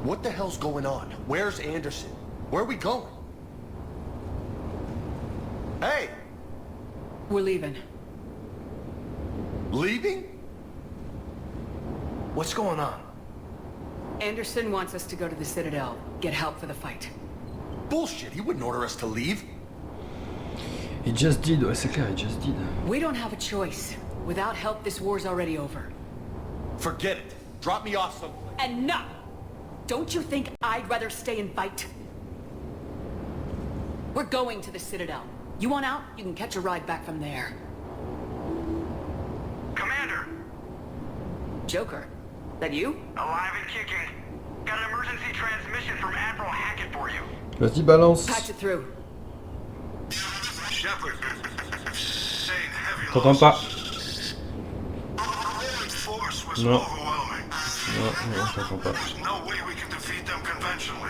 What the hell's going on? Where's Anderson? Where are we going? Hey! We're leaving. Leaving? What's going on? Anderson wants us to go to the Citadel, get help for the fight. Bullshit, he wouldn't order us to leave. He just did, ouais c'est clair, he just did. We don't have a choice. Without help, this war's already over. Forget it. Drop me off some... Enough! Don't you think I'd rather stay and fight? We're going to the Citadel. You want out? You can catch a ride back from there. Commander! Joker, that you? Alive and kicking. Got an emergency transmission from Admiral Hackett for you. Vas-y, balance. Patch it through. Shepard. Saying heavy T'entends pas? force was Non. overwhelming. Non, t'entends pas. There's no way we can defeat them conventionally.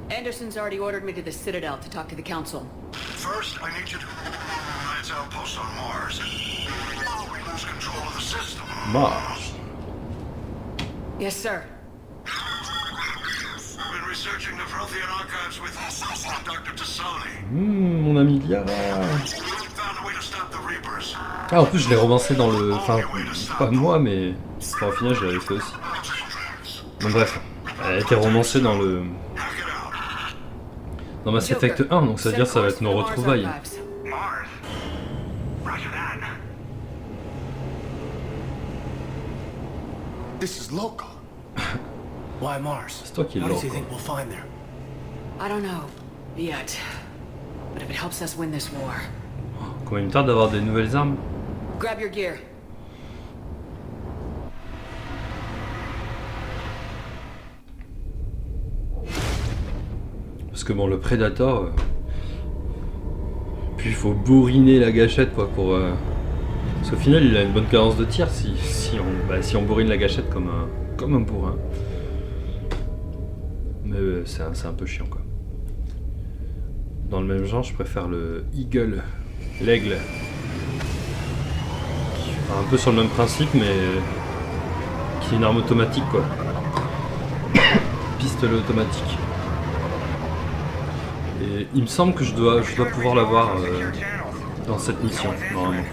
Anderson's already ordered me to the Citadel to talk to the Council. First, I need you to Alliance outpost on Mars. We lose control of the system. Mars. Yes, sir. We've been researching the Prothean archives with Dr. Tassoni. Mon ami Liara. We found a way to stop the Reapers. Ah, en plus, je l'ai romancé dans le... Enfin, pas moi, mais... Enfin, au final, je l'avais fait aussi. Bon, bref. Elle a été romancée dans le... Hack it out. Dans Mass Effect 1, donc ça veut dire que ça va être nos retrouvailles. Mars. Roger that. This is local. Why Mars? C'est toi qui es How does he loco. think we'll find there? I don't know. Yet. But if it helps us win this war. Combien il me tarde d'avoir des nouvelles armes? Grab your gear. Parce que bon, le Predator... Puis il faut bourriner la gâchette quoi pour... Parce qu'au final il a une bonne cadence de tir si on bourrine la gâchette comme un bourrin. Mais c'est un peu chiant quoi. Dans le même genre je préfère le Eagle, l'aigle. Enfin, un peu sur le même principe mais qui est une arme automatique quoi. Pistolet automatique. Et il me semble que je dois pouvoir l'avoir dans cette mission, normalement.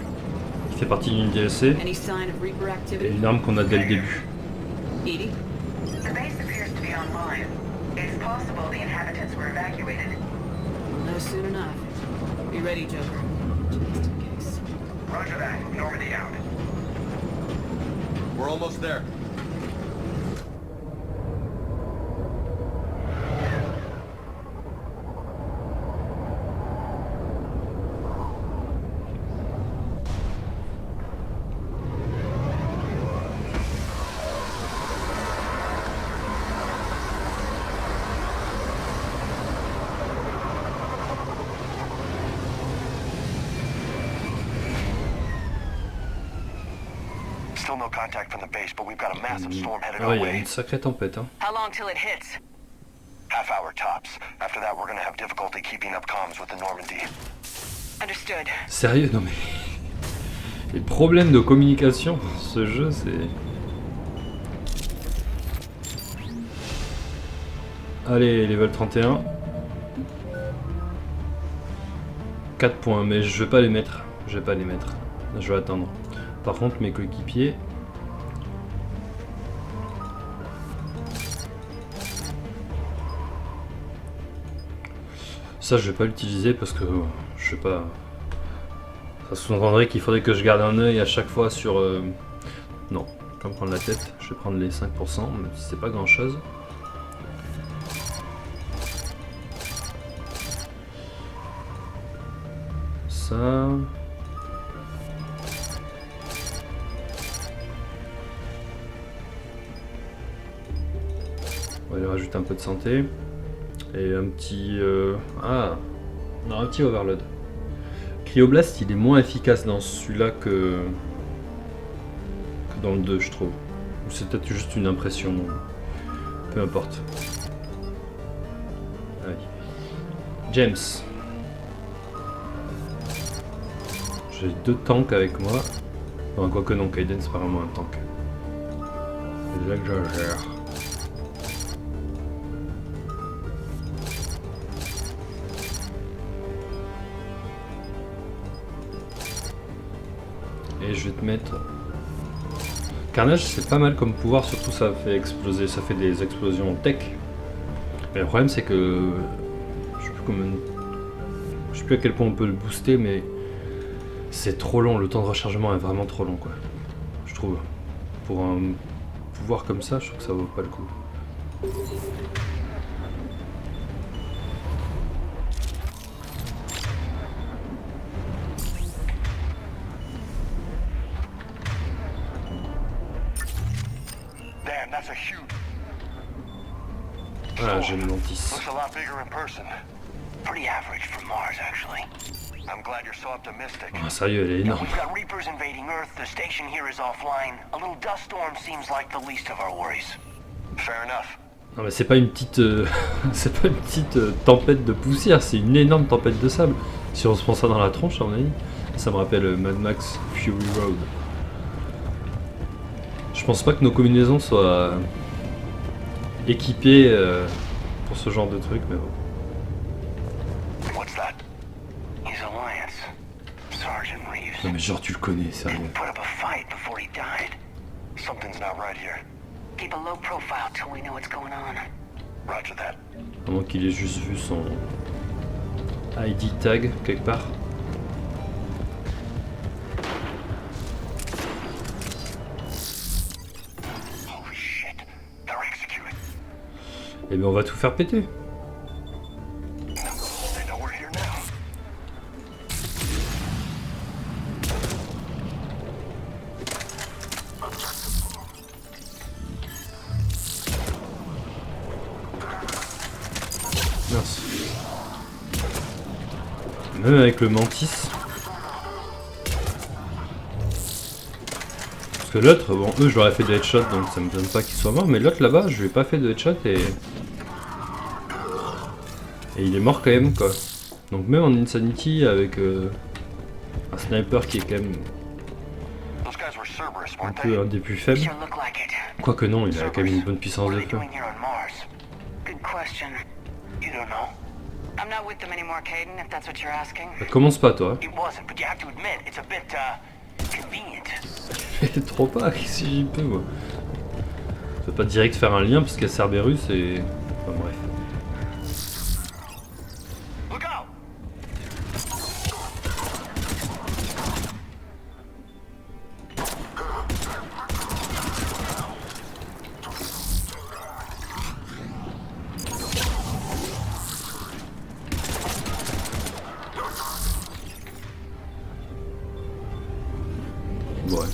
Il fait partie d'une DLC Any sign of Reaper et activity? une arme qu'on a dès le début. Edie? The base appears to be online. It's possible the inhabitants were evacuated. We'll know soon enough. Be ready, Joker. Just in case. Roger that. Normandy out. We're almost there. Still no contact from the base, but we've got a massive storm headed Ouais, our il y a way. une sacrée tempête hein. How long till it hits? Half hour tops. After that, we're gonna have difficulty keeping up comms with the Normandy. Understood. Sérieux, non mais... Les problèmes de communication, ce jeu c'est... Allez, level 31. 4 points, mais je vais pas les mettre. Je vais attendre. Par contre, mes coéquipiers... Ça, je vais pas l'utiliser parce que... je sais pas... Ça sous-entendrait qu'il faudrait que je garde un œil à chaque fois sur... Non, je vais pas me prendre la tête. Je vais prendre les 5%, même si c'est pas grand-chose. Ça... On va lui rajouter un peu de santé. Et un petit... Ah non, un petit overload. Cryoblast, il est moins efficace dans celui-là que dans le 2, je trouve. Ou c'est peut-être juste une impression. Peu importe. Allez. James. J'ai 2 tanks avec moi. Enfin, quoique non, Kaiden c'est pas vraiment un tank. C'est là que j'en gère. Et je vais te mettre... Carnage, c'est pas mal comme pouvoir, surtout ça fait exploser, ça fait des explosions tech. Mais le problème c'est que... Je sais plus à quel point on peut le booster, mais... C'est trop long, le temps de rechargement est vraiment trop long, quoi. Je trouve. Pour un pouvoir comme ça, je trouve que ça vaut pas le coup. Damn, that's a huge. Voilà, j'ai le mantis. Looks a lot bigger in person. Pretty average for Mars, actually. I'm glad you're so optimistic. Ah, sérieux, elle est énorme. We've got Reapers invading Earth. The station here is offline. A little dust storm seems like the least of our worries. Fair enough. Non mais c'est pas une petite, c'est pas une petite tempête de poussière, c'est une énorme tempête de sable. Si on se prend ça dans la tronche, à mon avis, ça me rappelle Mad Max Fury Road. Je pense pas que nos combinaisons soient équipées pour ce genre de truc, mais bon. What's that? He's Alliance. Sergeant Reeves. Non mais genre tu le connais, sérieux. Didn't put up a fight before he died. Something's not right here. Keep a low profile till we know what's going on. Roger that. À moins qu'il ait juste vu son ID tag quelque part. Holy shit. They're executed. Eh ben on va tout faire péter. They know we're here now. Mince. Même avec le mantis. Parce que l'autre, bon, eux je leur ai fait des headshots donc ça me donne pas qu'ils soient morts, mais l'autre là-bas je lui ai pas fait de headshot et il est mort quand même quoi. Donc même en Insanity avec un sniper qui est quand même Those guys were Cerberus, un weren't peu they? un des plus faibles. Sure look like it. Quoique non, il a quand même une bonne puissance What de are they feu. doing here on Mars? Good question. You don't know. I'm not with them anymore, Caden, if that's what you're asking. Bah, commence pas toi. It wasn't, but you have to admit, it's a bit, convenient. Trop pas, si j'y peux moi. Je peux pas direct faire un lien parce qu'il y a Cerberus et... Enfin bref. Look out! Ouais.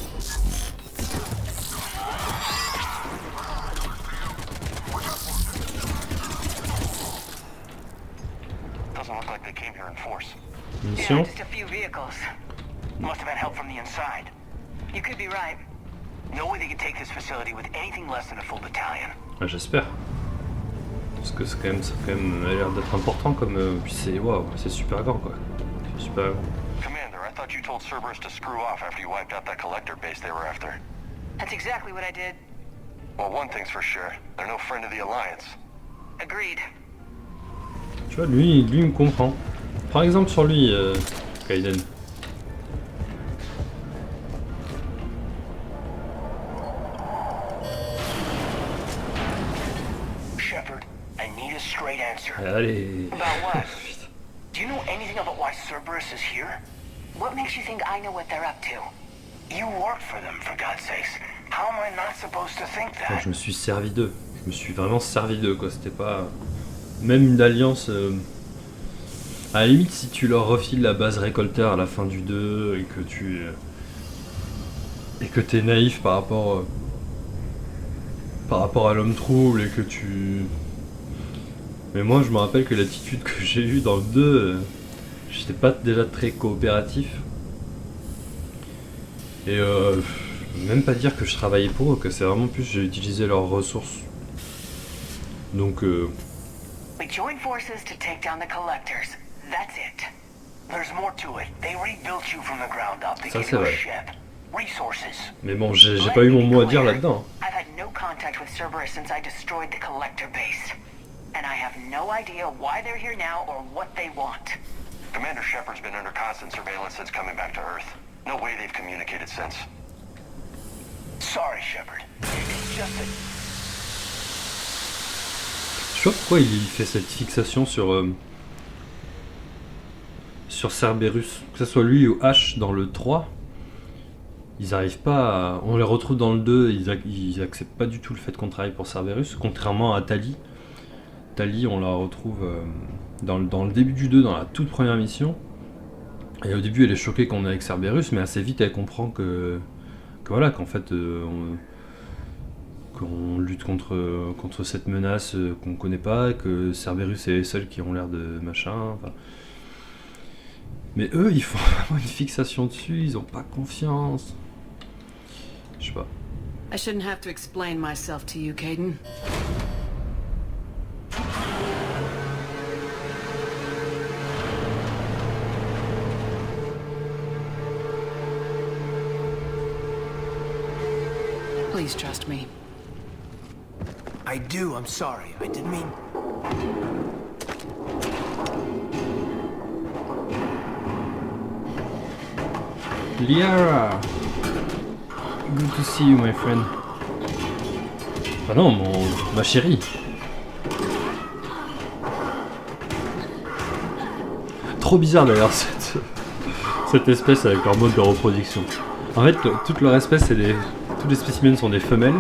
Doesn't look like they came here in force. Yeah, Mission. just a few vehicles. Must have had help from the inside. You could be right. No way they could take this facility with anything less than a full battalion. Ah, j'espère. Parce que c'est quand même, ça a quand même l'air d'être important comme... puis c'est... Waouh, c'est super grand quoi. C'est super grand. Commander, I thought you told Cerberus to screw off after you wiped out that collector base they were after. That's exactly what I did. Well, one thing's for sure. They're no friend of the Alliance. Agreed. Tu vois, lui il me comprend. Par exemple sur lui, Kaiden. Shepard, I need a straight answer. Allez. About what? Do you know anything about why Cerberus is here? What makes you think I know what they're up to? You work for them, for God's sakes. How am I not supposed to think Enfin, that? je me suis servi d'eux. Je me suis vraiment servi d'eux quoi. C'était pas... Même une alliance... À la limite, si tu leur refiles la base récolteur à la fin du 2 et que tu... et que t'es naïf par rapport à l'homme trouble et que tu... Mais moi je me rappelle que l'attitude que j'ai eue dans le 2, j'étais pas déjà très coopératif. Et même pas dire que je travaillais pour eux, que c'est vraiment plus j'ai utilisé leurs ressources. Donc We joined forces to take down the collectors. That's it. There's more to it. They rebuilt you from the ground up. They Ça, gave c'est you a vrai. ship, resources. mais bon, j'ai pas eu mon mot à dire là-dedans. I've had no contact with Cerberus since I destroyed the collector base. And I have no idea why they're here now or what they want. Commander Shepard's been under constant surveillance since coming back to Earth. No way they've communicated since. Sorry, Shepard. It's just that Je sais pas pourquoi il fait cette fixation sur Cerberus, que ce soit lui ou H dans le 3. Ils arrivent pas à... On les retrouve dans le 2, ils acceptent pas du tout le fait qu'on travaille pour Cerberus, contrairement à Tali. Tali, on la retrouve dans le début du 2, dans la toute première mission. Et au début, elle est choquée qu'on est avec Cerberus, mais assez vite, elle comprend que voilà, qu'en fait, qu'on lutte contre cette menace qu'on connaît pas, que Cerberus est les seuls qui ont l'air de machin. Enfin... Mais eux, ils font vraiment une fixation dessus, ils ont pas confiance. Je sais pas. I shouldn't have to explain myself to you, Caden. Please trust me. I do, I'm sorry. I didn't mean... Liara! Good to see you, my friend. Ah non, ma chérie. Trop bizarre d'ailleurs cette espèce avec leur mode de reproduction. En fait, toute leur espèce, tous les spécimens sont des femelles,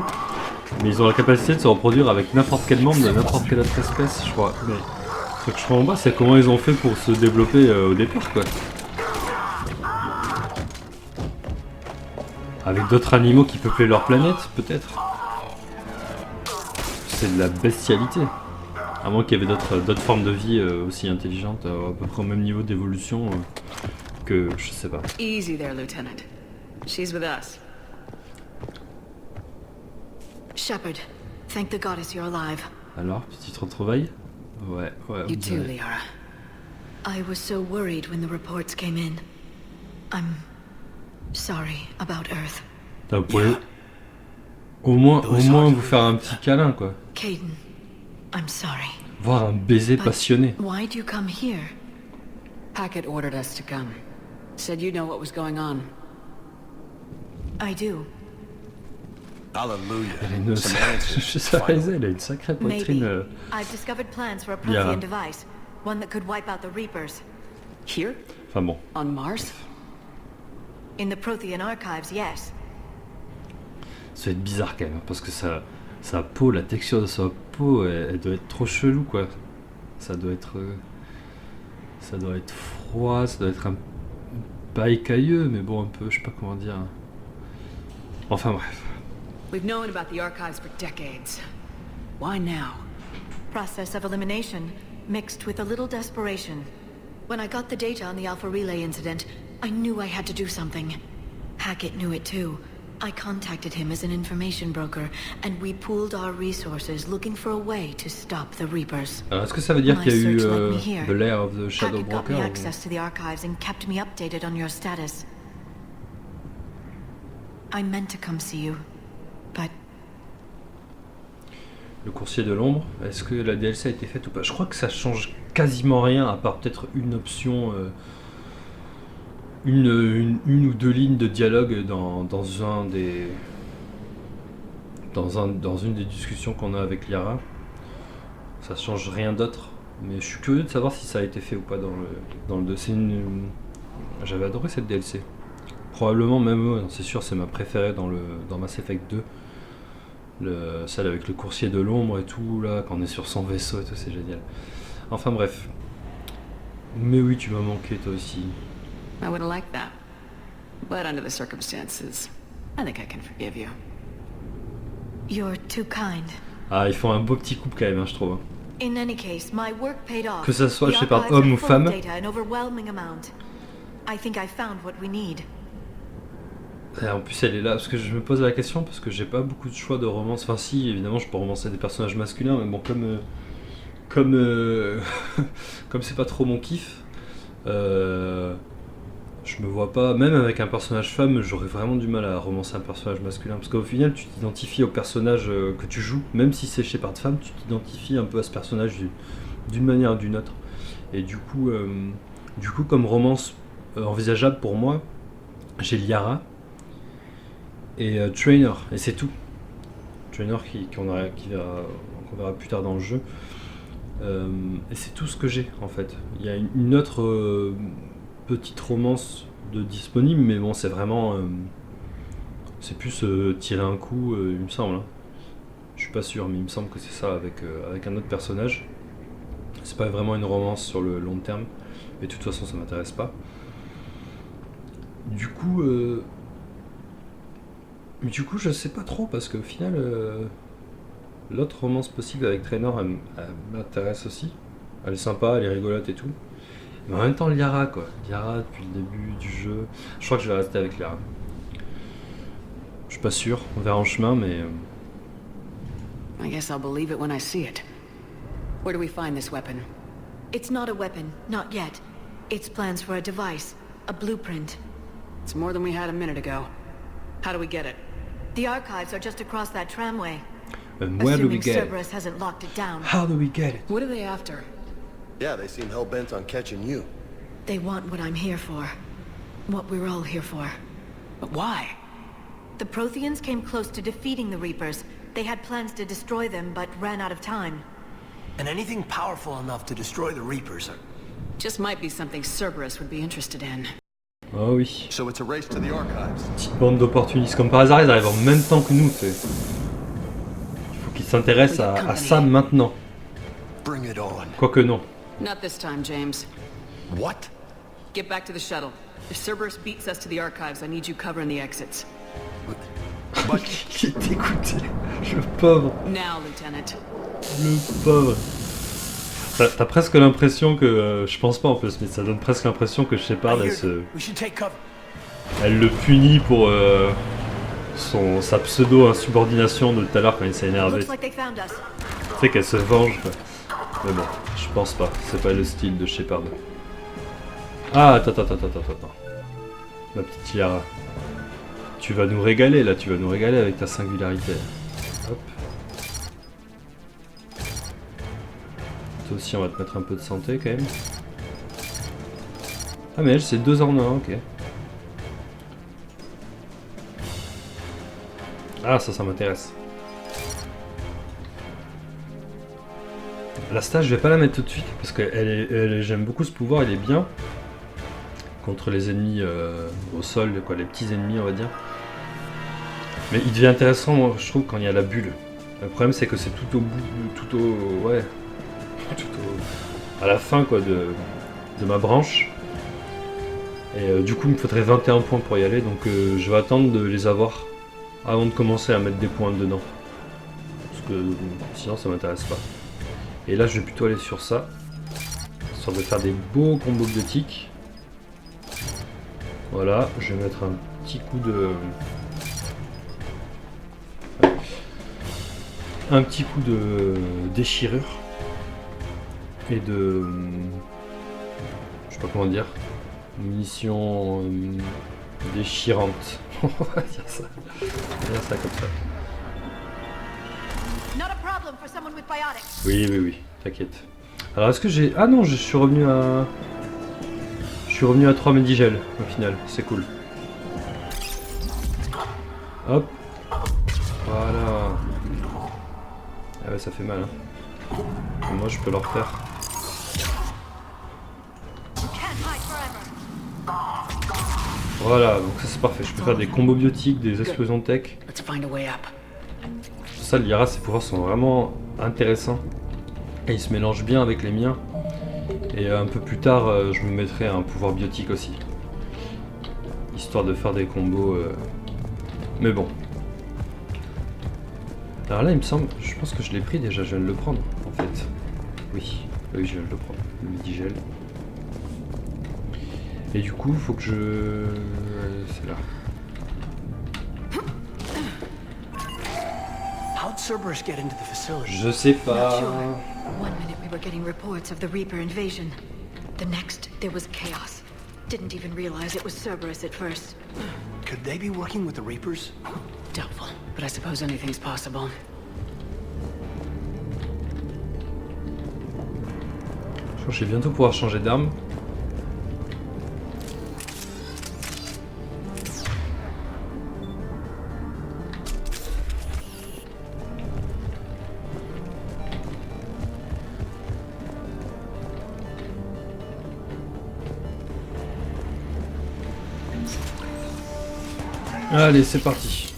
mais ils ont la capacité de se reproduire avec n'importe quel membre de n'importe quelle autre espèce, je crois. Mais ce que je comprends pas, c'est comment ils ont fait pour se développer au départ, quoi. Avec d'autres animaux qui peuplaient leur planète, peut-être. C'est de la bestialité. À moins qu'il y avait d'autres formes de vie aussi intelligentes, à peu près au même niveau d'évolution que... je sais pas. Easy there, Lieutenant. She's with us. Shepard, thank the goddess you're alive. Alors, petite retrouvaille? Ouais, on You too, dirait. Liara. I was so worried when the reports came in. I'm sorry about Earth. Vous pouvez au moins vous faire un petit câlin, quoi. Caden, I'm sorry. Voir un baiser But passionné. why'd you come here? Hackett ordered us to come. Said you know what was going on. I do. Hallelujah. Elle a une... Some answers. Je sais pas, elle a une sacrée poitrine. Maybe. I've discovered plans for a Yeah. Prothean device. One that could wipe out the Reapers. Here? Enfin bon. On Mars? In the Prothean archives, yes. Ça va être bizarre quand même, parce que sa peau, la texture de sa peau, elle doit être trop chelou, quoi. Ça doit être froid, ça doit être un pas écailleux, mais bon, un peu, je sais pas comment dire. Enfin bref. We've known about the archives for decades. Why now? Process of elimination, mixed with a little desperation. When I got the data on the Alpha Relay incident, I knew I had to do something. Hackett knew it too. I contacted him as an information broker, and we pooled our resources looking for a way to stop the Reapers. Alors est-ce que ça veut dire qu'il y a eu My search led me here. The Lair of the Shadow Hackett got Broker me ou... access to the archives and kept me updated on your status. I meant to come see you, but Le coursier de l'ombre, est-ce que la DLC a été faite ou pas? Je crois que ça change quasiment rien, à part peut-être une option, une ou deux lignes de dialogue dans une des discussions qu'on a avec Liara. Ça change rien d'autre, mais je suis curieux de savoir si ça a été fait ou pas dans le 2. J'avais adoré cette DLC. Probablement même, c'est sûr, c'est ma préférée dans Mass Effect 2. Celle avec le coursier de l'ombre et tout, là, quand on est sur son vaisseau et tout, c'est génial. Enfin bref. Mais oui, tu m'as manqué toi aussi. I would have liked that. But under the circumstances, I think I can forgive you. you're too kind. Ah, ils font un beau petit couple quand même, hein, je trouve. Hein. In any case, my work paid off. Que ça soit, The je sais pas, archives homme are ou full of femme. data, an overwhelming amount. I think I found what we need. Et en plus, elle est là, parce que je me pose la question, parce que j'ai pas beaucoup de choix de romance. Enfin si, évidemment, je peux romancer des personnages masculins, mais bon, comme c'est pas trop mon kiff, je me vois pas, même avec un personnage femme, j'aurais vraiment du mal à romancer un personnage masculin, parce qu'au final, tu t'identifies au personnage que tu joues, même si c'est Shepard femme, tu t'identifies un peu à ce personnage d'une manière ou d'une autre. Et du coup, comme romance envisageable pour moi, j'ai Liara et Trainer, et c'est tout. Trainer qu'on verra plus tard dans le jeu. Et c'est tout ce que j'ai en fait. Il y a une autre petite romance disponible, mais bon, c'est vraiment. C'est plus tirer un coup, il me semble. Hein. Je suis pas sûr, mais il me semble que c'est ça avec un autre personnage. C'est pas vraiment une romance sur le long terme, et de toute façon, ça m'intéresse pas. Du coup, je sais pas trop parce qu'au final, l'autre romance possible avec Trainer, elle m'intéresse aussi. Elle est sympa, elle est rigolote et tout. Mais en même temps, Liara, quoi. Liara, depuis le début du jeu. Je crois que je vais rester avec Liara. Je suis pas sûr, on verra en chemin, mais. I guess I'll believe it when I see it. Where do we find this weapon? It's not a weapon, not yet. It's plans for a device, a blueprint. It's more than we had a minute ago. How do we get it? The archives are just across that tramway. And where do we Assuming get it? Cerberus hasn't locked it down. How do we get it? What are they after? Yeah, they seem hell-bent on catching you. They want what I'm here for. What we're all here for. But why? The Protheans came close to defeating the Reapers. They had plans to destroy them, but ran out of time. And anything powerful enough to destroy the Reapers are... Just might be something Cerberus would be interested in. Ah oui. So it's a race to the archives. Petite bande d'opportunistes. Comme par hasard, ils arrivent en même temps que nous, tu sais. Il faut qu'ils s'intéressent à ça maintenant. Bring it on. Quoique non. Not this time, James. What? Get back to the shuttle. If Cerberus beats us to the archives, I need you covering the exits. But... Il est dégoûté. Le pauvre. Now, Lieutenant. Le pauvre. T'as presque l'impression que... je pense pas en plus, mais ça donne presque l'impression que Shepard, We should take cover. elle le punit pour sa pseudo-insubordination de tout à l'heure quand il s'est énervé. Looks like they found us. Tu sais qu'elle se venge, quoi. Mais bon, je pense pas. C'est pas le style de Shepard. Ah, attends. Ma petite Liara. Tu vas nous régaler, là. Tu vas nous régaler avec ta singularité. Hop. Toi aussi, on va te mettre un peu de santé, quand même. Ah, mais elle, c'est 2 en 1, ok. Ah, ça m'intéresse. La stage, je vais pas la mettre tout de suite parce que j'aime beaucoup ce pouvoir, il est bien contre les ennemis au sol, quoi, les petits ennemis, on va dire. Mais il devient intéressant, moi, je trouve, quand il y a la bulle. Le problème, c'est que c'est tout à la fin, quoi, de ma branche. Et du coup, il me faudrait 21 points pour y aller, donc je vais attendre de les avoir avant de commencer à mettre des points dedans. Parce que sinon, ça m'intéresse pas. Et là, je vais plutôt aller sur ça, histoire de faire des beaux combos biotiques. Voilà, je vais mettre un petit coup de... un petit coup de déchirure. Et de... je sais pas comment dire. Munition déchirante. On va dire ça. On va dire ça comme ça. Not a problem for someone with biotics. Oui, t'inquiète. Alors est-ce que j'ai... Ah non, je suis revenu à... Je suis revenu à 3 Medigel au final, c'est cool. Hop. Voilà. Ah ouais, ça fait mal. Hein. Et moi je peux le refaire. Voilà, donc ça c'est parfait. Je peux faire des combos biotiques, des explosions tech. Let's find a way up. Ça, Liara, ses pouvoirs sont vraiment intéressants. Et ils se mélangent bien avec les miens. Et un peu plus tard, je me mettrai un pouvoir biotique aussi. Histoire de faire des combos. Mais bon. Alors là, il me semble... Je pense que je l'ai pris déjà, je viens de le prendre, en fait. Oui, je viens de le prendre. Le Medigel. Et du coup, faut que je... c'est là. How'd Cerberus get into the facility? Je sais Not pas. sure. One minute we were getting reports of the Reaper invasion. The next, there was chaos. Didn't even realize it was Cerberus at first. Could they be working with the Reapers? Doubtful, but I suppose anything's possible. Je crois que je vais bientôt pouvoir changer d'arme. Allez, c'est parti.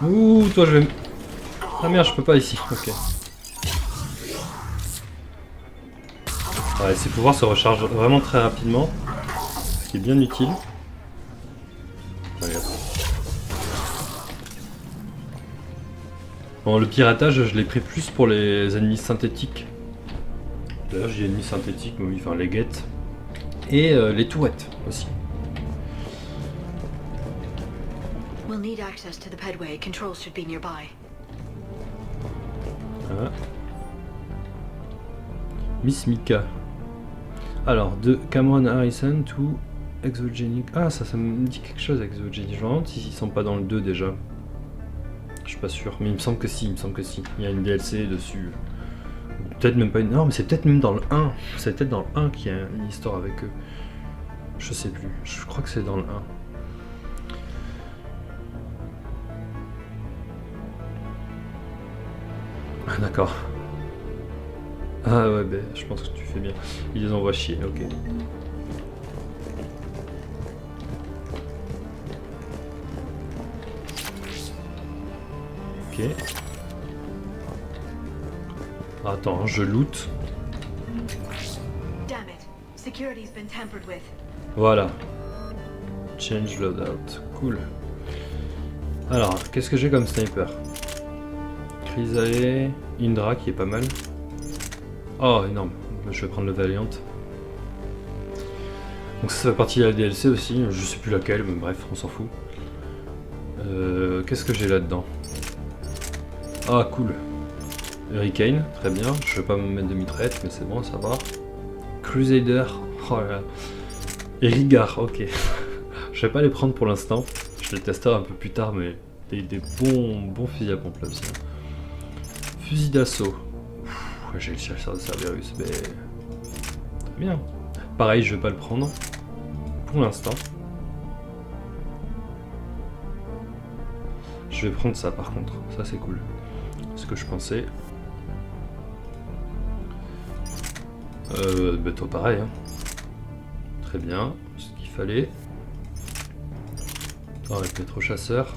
Ouh, toi je vais... Ah merde, je peux pas ici, ok. Ouais, ses pouvoirs se rechargent vraiment très rapidement, ce qui est bien utile. Regarde. Bon, le piratage, je l'ai pris plus pour les ennemis synthétiques. D'ailleurs, j'ai ennemis synthétiques, mais oui, enfin les guettes. Et les tourettes aussi. We'll need access to the pedway. Controls should be nearby. Voilà. Miss Mika. Alors, de Cameron Harrison to Exogenic. Ah, ça me dit quelque chose, Exogenic. Je me demande s'ils sont pas dans le 2 déjà. Je suis pas sûr, mais il me semble que si, Il y a une DLC dessus. Peut-être même pas une... Non, mais c'est peut-être même dans le 1. C'est peut-être dans le 1 qu'il y a une histoire avec eux. Je sais plus. Je crois que c'est dans le 1. Ah, d'accord. Ah ouais, ben, je pense que tu fais bien. Il les envoie chier, ok. Ok. Attends, hein, je loot. Damn it. Security's been tampered with. Voilà. Change loadout. Cool. Alors, qu'est-ce que j'ai comme sniper? Chrysae, Indra qui est pas mal. Oh, énorme. Je vais prendre le Valiant. Donc ça fait partie de la DLC aussi. Je sais plus laquelle, mais bref, on s'en fout. Qu'est-ce que j'ai là-dedans? Ah, cool. Hurricane, très bien. Je vais pas me mettre de mitraillette, mais c'est bon, ça va. Crusader. Oh là là. Et Rigard, ok. Je vais pas les prendre pour l'instant. Je les testerai un peu plus tard, mais des bons fusils à pompe là aussi. Fusil d'assaut. J'ai le chasseur de Cerberus, mais... Très bien. Pareil, je vais pas le prendre. Pour l'instant. Je vais prendre ça par contre. Ça c'est cool. Ce que je pensais. Bah toi pareil. Hein. Très bien. Ce qu'il fallait. On va mettre au chasseur.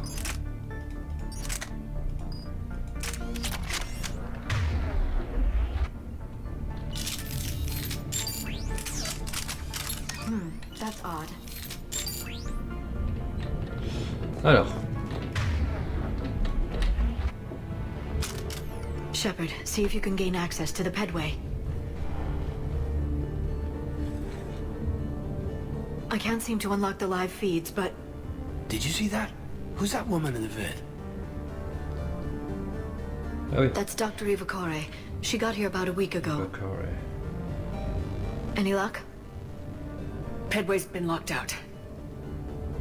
That's odd. Alors. Shepard, see if you can gain access to the pedway. I can't seem to unlock the live feeds, but Did you see that? Who's that woman in the vid? Ah oui. that's Dr. Ivakore. She got here about a week ago. D'accord, ouais. Any luck? Pedway's been locked out.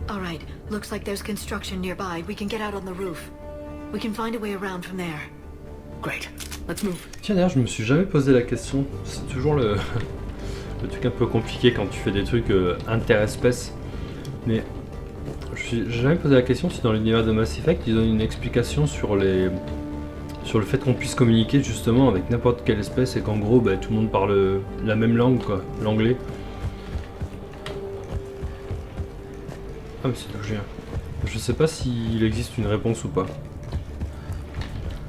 All right. Looks like there's construction nearby. We can get out on the roof. We can find a way around from there. Great. Let's move. Tiens d'ailleurs, je me suis jamais posé la question. C'est toujours le truc un peu compliqué quand tu fais des trucs interespèces. Mais j'ai jamais posé la question si dans l'univers de Mass Effect ils donnent une explication sur le fait qu'on puisse communiquer justement avec n'importe quelle espèce et qu'en gros bah, tout le monde parle la même langue quoi, l'anglais. Ah mais c'est d'où je viens. Je sais pas s'il existe une réponse ou pas.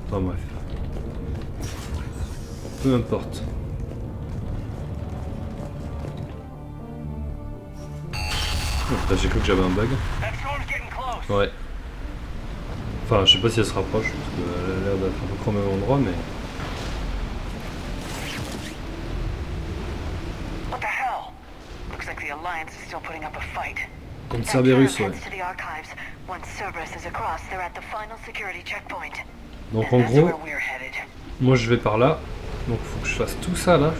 Enfin bref. Peu importe. Oh, j'ai cru que j'avais un bug. That storm's getting close. Ouais. Enfin, je sais pas si elle se rapproche, parce qu'elle a l'air d'être à peu près au même endroit, mais... What the hell? Looks like the Alliance is still putting up a fight. Contre That Cerberus, cab ouais. heads to the archives. Once Cerberus is across, they're at the final security checkpoint. Donc And en that's gros, where we're headed. moi je vais par là. Donc faut que je fasse tout ça là.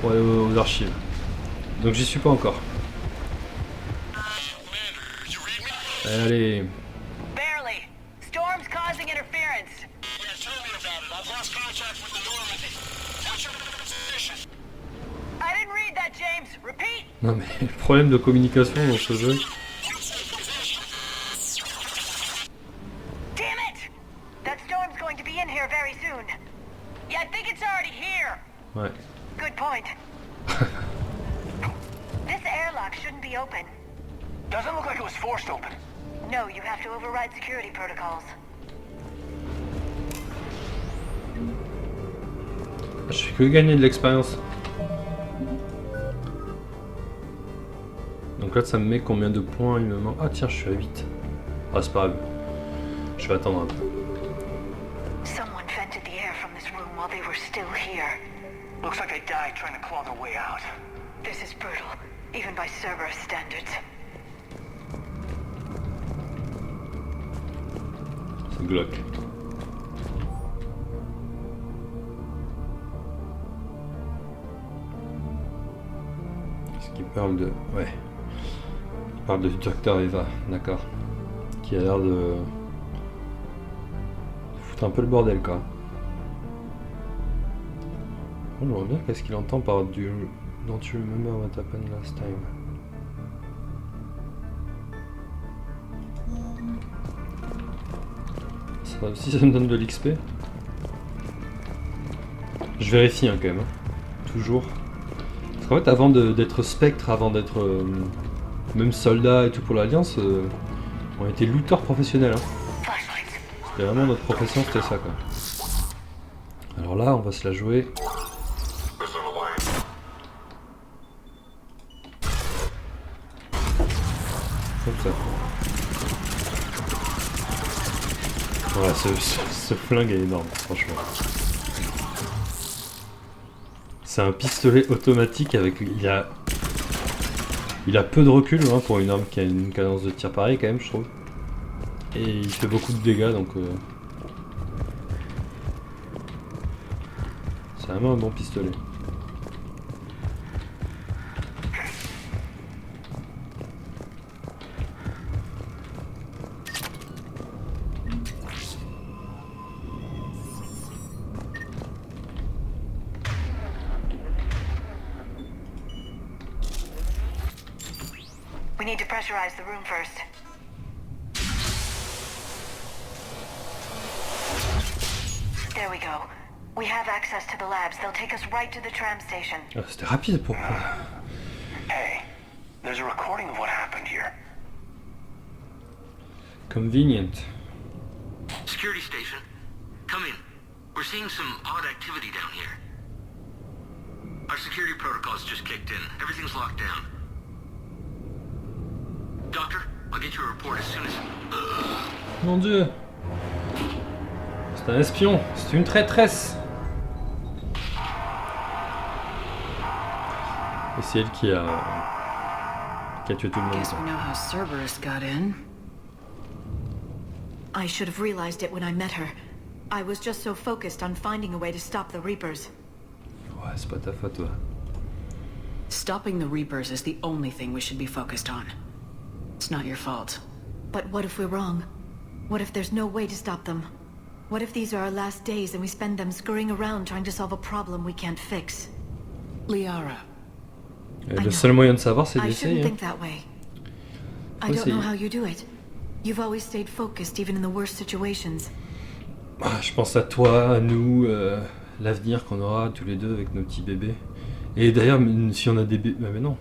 Pour aller aux archives. Donc j'y suis pas encore. Commander, you read me? Allez. Barely. Storm's causing interference. Yeah, tell me about it. I've lost contact with the Normandy. What's your position? I didn't read that, James. Repeat. Non mais le problème de communication dans ce jeu. What's the good point. This airlock shouldn't be open. Doesn't look like it was forced open. No, you have to override security protocols. Je fais que gagner de l'expérience. Donc là, ça me met combien de points il me manque? Ah tiens, je suis à 8. Ah, c'est pas grave. Je vais attendre un peu. Someone vented the air from this room while they were still here. Looks like they died trying to claw their way out. This is brutal, even by Cerberus standards. C'est Glock. Est-ce qu'il parle de... Ouais. Il parle de Dr. Eva, d'accord. Qui a l'air de... foutre un peu le bordel, quoi. Je vois bien qu'est-ce qu'il entend par du... Don't you remember what happened last time? Ça aussi, ça me donne de l'XP. Je vérifie hein, quand même. Hein. Toujours. Parce qu'en fait, avant d'être spectre, avant d'être même soldat et tout pour l'Alliance, on était lutteurs professionnels. Hein. C'était vraiment notre profession, c'était ça quoi. Alors là, on va se la jouer. Comme ça. Voilà, ce flingue est énorme, franchement. C'est un pistolet automatique avec... Il a peu de recul hein, pour une arme qui a une cadence de tir pareille quand même, je trouve. Et il fait beaucoup de dégâts, donc... C'est vraiment un bon pistolet. We need to pressurize the room first. There we go. We have access to the labs. They'll take us right to the tram station. Ah, c'était rapide pour... Hey, there's a recording of what happened here. Convenient. Security station. Come in. We're seeing some odd activity down here. Our security protocols just kicked in. Everything's locked down. Doctor, I'll get you a report as soon as... Mon Dieu. C'est un espion. C'est une traîtresse. Et c'est elle qui a tué tout le monde. Guess we know how Cerberus got in. I should have realized it when I met her. I was just so focused on finding a way to stop the Reapers. Ouais, c'est pas ta faute, toi. Stopping the Reapers is the only thing we should be focused on. It's not your fault. But what if we're wrong? What if there's no way to stop them? What if these are our last days and we spend them scurrying around trying to solve a problem we can't fix? Liara. Le seul moyen de savoir, c'est I shouldn't d'essayer. think that way. I don't know how you do it. You've always stayed focused even in the worst situations. Ah, je pense à toi, à nous, l'avenir qu'on aura tous les deux avec nos petits bébés. Et d'ailleurs, si on a des bébés... Mais non.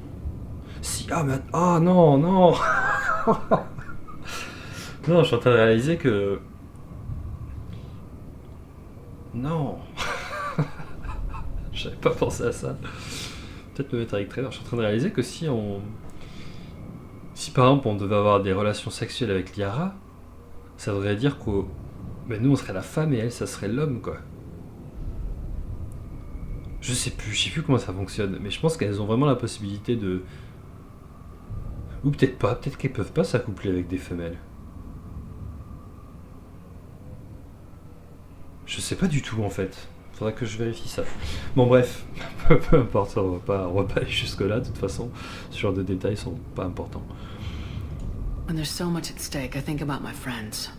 Si, ah, mais... Ah, non, non. Non, je suis en train de réaliser que... Non. J'avais pas pensé à ça. Peut-être me mettre avec Trevor. Je suis en train de réaliser que si on... Si par exemple on devait avoir des relations sexuelles avec Liara, ça voudrait dire que nous on serait la femme et elle ça serait l'homme quoi. Je sais plus comment ça fonctionne, mais je pense qu'elles ont vraiment la possibilité de... Ou peut-être pas, peut-être qu'elles peuvent pas s'accoupler avec des femelles. Je sais pas du tout en fait. Faudrait que je vérifie ça. Bon bref, peu importe, on va pas aller jusque là de toute façon. Ce genre de détails sont pas importants. When there's so much at stake, I think about my friends,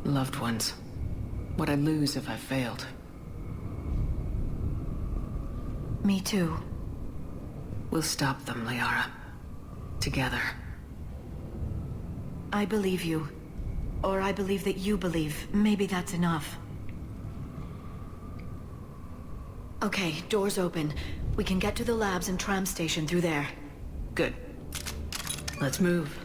loved ones. What I'd lose if I failed. Me too. We'll stop them, Liara. Together. I believe you. Or I believe that you believe. Maybe that's enough. Okay, doors open. We can get to the labs and tram station through there. Good. Let's move.